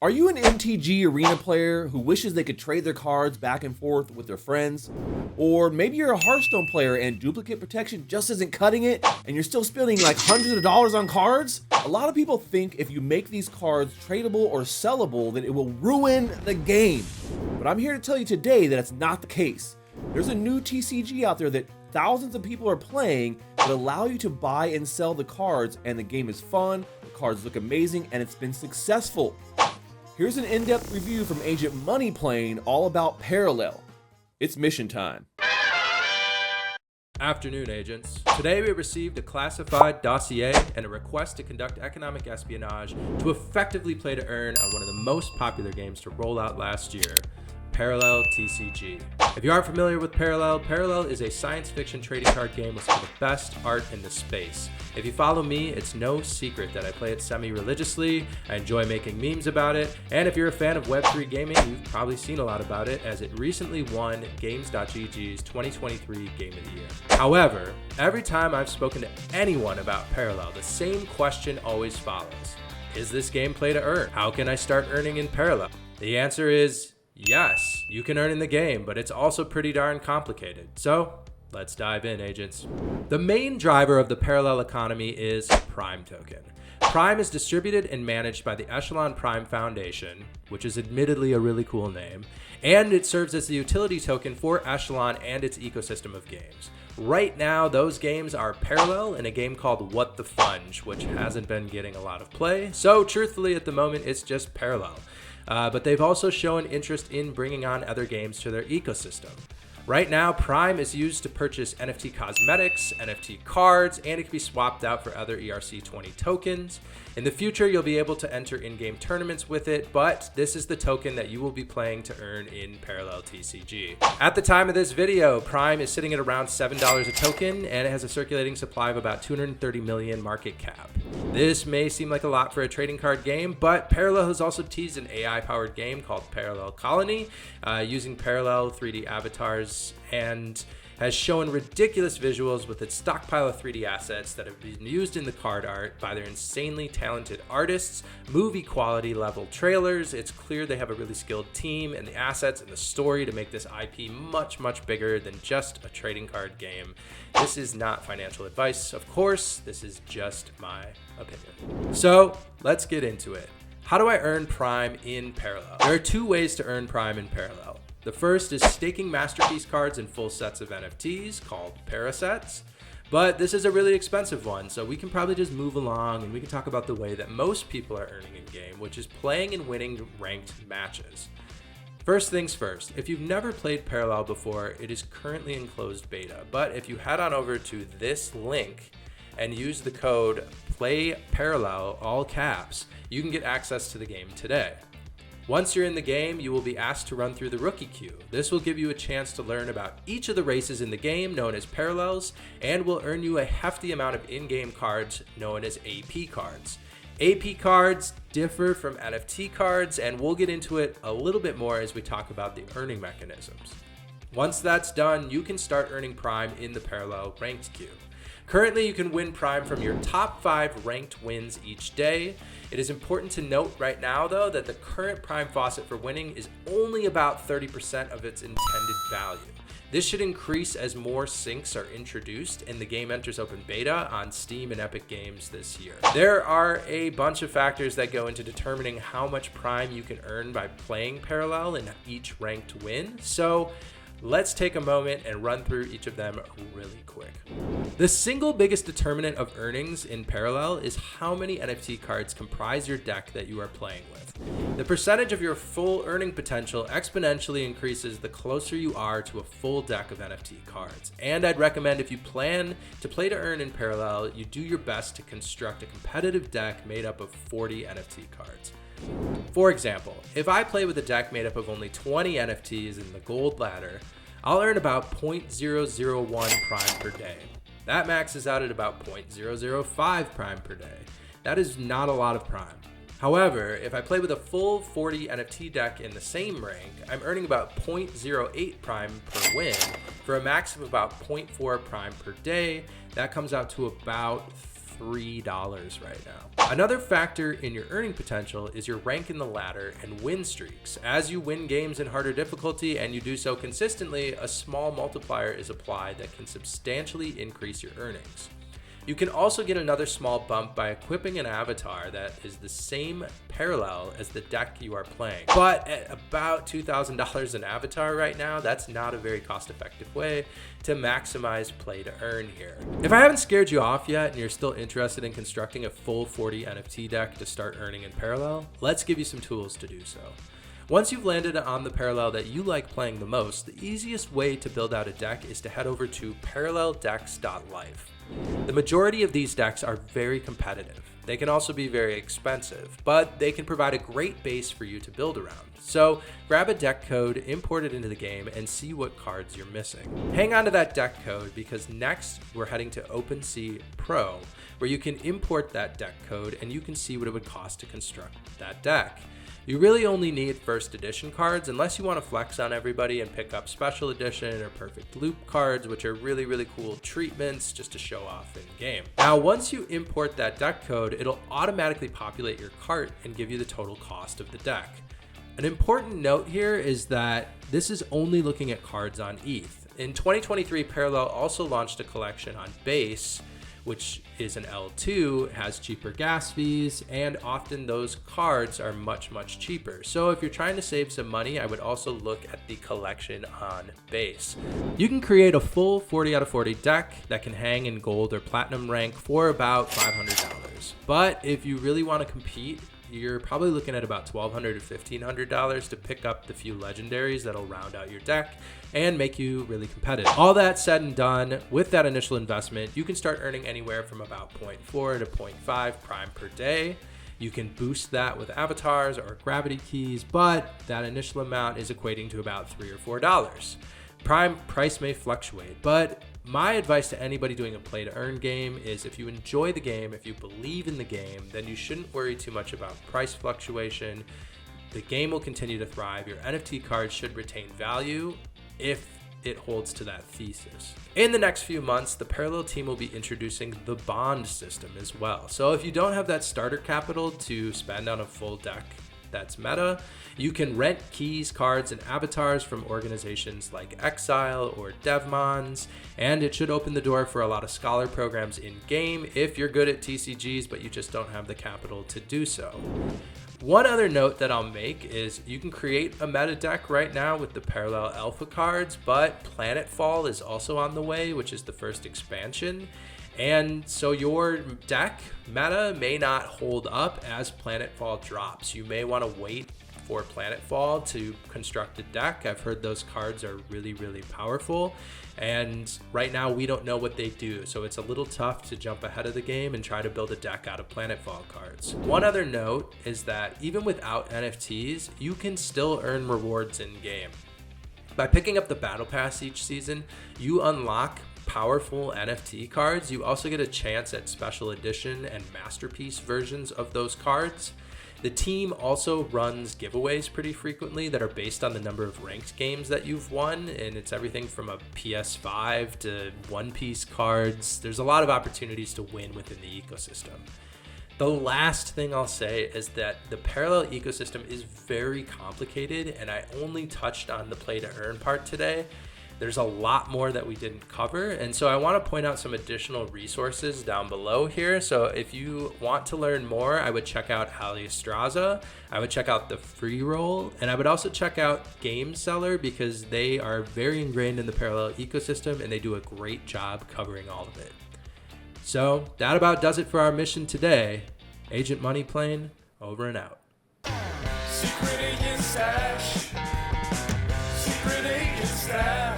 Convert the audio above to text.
Are you an MTG Arena player who wishes they could trade their cards back and forth with their friends? Or maybe you're a Hearthstone player and duplicate protection just isn't cutting it and you're still spending like hundreds of dollars on cards? A lot of people think if you make these cards tradable or sellable that it will ruin the game. But I'm here to tell you today that it's not the case. There's a new TCG out there that thousands of people are playing that allow you to buy and sell the cards, and the game is fun, the cards look amazing, and it's been successful. Here's an in-depth review from Agent Moneyplane all about Parallel. It's mission time. Afternoon, agents. Today we received a classified dossier and a request to conduct economic espionage to effectively play to earn on one of the most popular games to roll out last year, Parallel TCG. If you aren't familiar with Parallel is a science fiction trading card game with some of the best art in the space. If you follow me, it's no secret that I play it semi-religiously, I enjoy making memes about it, and if you're a fan of Web3 gaming, you've probably seen a lot about it as it recently won Games.gg's 2023 Game of the Year. However, every time I've spoken to anyone about Parallel, the same question always follows. Is this game play to earn? How can I start earning in Parallel? The answer is yes, you can earn in the game, but it's also pretty darn complicated. So let's dive in, agents. The main driver of the Parallel economy is Prime token. Prime is distributed and managed by the Echelon Prime Foundation, which is admittedly a really cool name, and it serves as the utility token for Echelon and its ecosystem of games. Right now, those games are Parallel and a game called What the Funge, which hasn't been getting a lot of play, so truthfully at the moment it's just Parallel. But they've also shown interest in bringing on other games to their ecosystem. Right now, Prime is used to purchase NFT cosmetics, NFT cards, and it can be swapped out for other ERC20 tokens. In the future, you'll be able to enter in-game tournaments with it, but this is the token that you will be playing to earn in Parallel TCG. At the time of this video, Prime is sitting at around $7 a token, and it has a circulating supply of about 230 million market cap. This may seem like a lot for a trading card game, but Parallel has also teased an AI-powered game called Parallel Colony, using Parallel 3D avatars, and has shown ridiculous visuals with its stockpile of 3D assets that have been used in the card art by their insanely talented artists, movie quality level trailers. It's clear they have a really skilled team and the assets and the story to make this IP much, much bigger than just a trading card game. This is not financial advice, of course, this is just my opinion. So let's get into it. How do I earn Prime in Parallel? There are two ways to earn Prime in Parallel. The first is staking masterpiece cards in full sets of NFTs called Parasets, but this is a really expensive one, so we can probably just move along and we can talk about the way that most people are earning in game, which is playing and winning ranked matches. First things first, if you've never played Parallel before, it is currently in closed beta, but if you head on over to this link and use the code PLAYPARALLEL, all caps, you can get access to the game today. Once you're in the game, you will be asked to run through the rookie queue. This will give you a chance to learn about each of the races in the game, known as Parallels, and will earn you a hefty amount of in-game cards known as AP cards. AP cards differ from NFT cards, and we'll get into it a little bit more as we talk about the earning mechanisms. Once that's done, you can start earning Prime in the Parallel ranked queue. Currently, you can win Prime from your top 5 ranked wins each day. It is important to note right now, though, that the current Prime faucet for winning is only about 30% of its intended value. This should increase as more syncs are introduced and the game enters open beta on Steam and Epic Games this year. There are a bunch of factors that go into determining how much Prime you can earn by playing Parallel in each ranked win, so let's take a moment and run through each of them really quick. The single biggest determinant of earnings in Parallel is how many NFT cards comprise your deck that you are playing with. The percentage of your full earning potential exponentially increases the closer you are to a full deck of NFT cards. And I'd recommend if you plan to play to earn in Parallel, you do your best to construct a competitive deck made up of 40 NFT cards. For example, if I play with a deck made up of only 20 NFTs in the gold ladder, I'll earn about 0.001 Prime per day. That maxes out at about 0.005 Prime per day. That is not a lot of Prime. However, if I play with a full 40 NFT deck in the same rank, I'm earning about 0.08 Prime per win for a max of about 0.4 Prime per day. That comes out to about $3 right now. Another factor in your earning potential is your rank in the ladder and win streaks. As you win games in harder difficulty and you do so consistently, a small multiplier is applied that can substantially increase your earnings. You can also get another small bump by equipping an avatar that is the same parallel as the deck you are playing. But at about $2,000 an avatar right now, that's not a very cost-effective way to maximize play to earn here. If I haven't scared you off yet and you're still interested in constructing a full 40 NFT deck to start earning in parallel, let's give you some tools to do so. Once you've landed on the parallel that you like playing the most, the easiest way to build out a deck is to head over to paralleldex.life. The majority of these decks are very competitive. They can also be very expensive, but they can provide a great base for you to build around. So grab a deck code, import it into the game, and see what cards you're missing. Hang on to that deck code because next we're heading to OpenSea Pro, where you can import that deck code and you can see what it would cost to construct that deck. You really only need first edition cards unless you want to flex on everybody and pick up special edition or perfect loop cards, which are really, really cool treatments just to show off in game. Now, once you import that deck code, it'll automatically populate your cart and give you the total cost of the deck. An important note here is that this is only looking at cards on ETH. In 2023, Parallel also launched a collection on Base, which is an L2, has cheaper gas fees, and often those cards are much, much cheaper. So if you're trying to save some money, I would also look at the collection on Base. You can create a full 40 out of 40 deck that can hang in gold or platinum rank for about $500. But if you really want to compete, you're probably looking at about $1,200 to $1,500 to pick up the few legendaries that'll round out your deck and make you really competitive. All that said and done, with that initial investment, you can start earning anywhere from about 0.4 to 0.5 Prime per day. You can boost that with avatars or gravity keys, but that initial amount is equating to about $3 or $4. Prime price may fluctuate, but my advice to anybody doing a play to earn game is if you enjoy the game, if you believe in the game, then you shouldn't worry too much about price fluctuation. The game will continue to thrive. Your NFT cards should retain value if it holds to that thesis. In the next few months, the Parallel team will be introducing the bond system as well. So if you don't have that starter capital to spend on a full deck that's meta, you can rent keys, cards, and avatars from organizations like Exile or Devmons, and it should open the door for a lot of scholar programs in-game if you're good at TCGs, but you just don't have the capital to do so. One other note that I'll make is you can create a meta deck right now with the Parallel Alpha cards, but Planetfall is also on the way, which is the first expansion. And so your deck meta may not hold up as Planetfall drops. You may want to wait for Planetfall to construct a deck. I've heard those cards are really, really powerful. And right now we don't know what they do. So it's a little tough to jump ahead of the game and try to build a deck out of Planetfall cards. One other note is that even without NFTs, you can still earn rewards in game. By picking up the Battle Pass each season, you unlock powerful NFT cards. You also get a chance at special edition and masterpiece versions of those cards. The team also runs giveaways pretty frequently that are based on the number of ranked games that you've won, and it's everything from a PS5 to One Piece cards. There's a lot of opportunities to win within the ecosystem. The last thing I'll say is that the Parallel ecosystem is very complicated, and I only touched on the play to earn part today. There's a lot more that we didn't cover, and so I want to point out some additional resources down below here. So if you want to learn more, I would check out Aliastraza, I would check out the Free Roll, and I would also check out Game Seller because they are very ingrained in the Parallel ecosystem and they do a great job covering all of it. So that about does it for our mission today. Agent Moneyplane, over and out. Secret agent stash. Secret agent stash.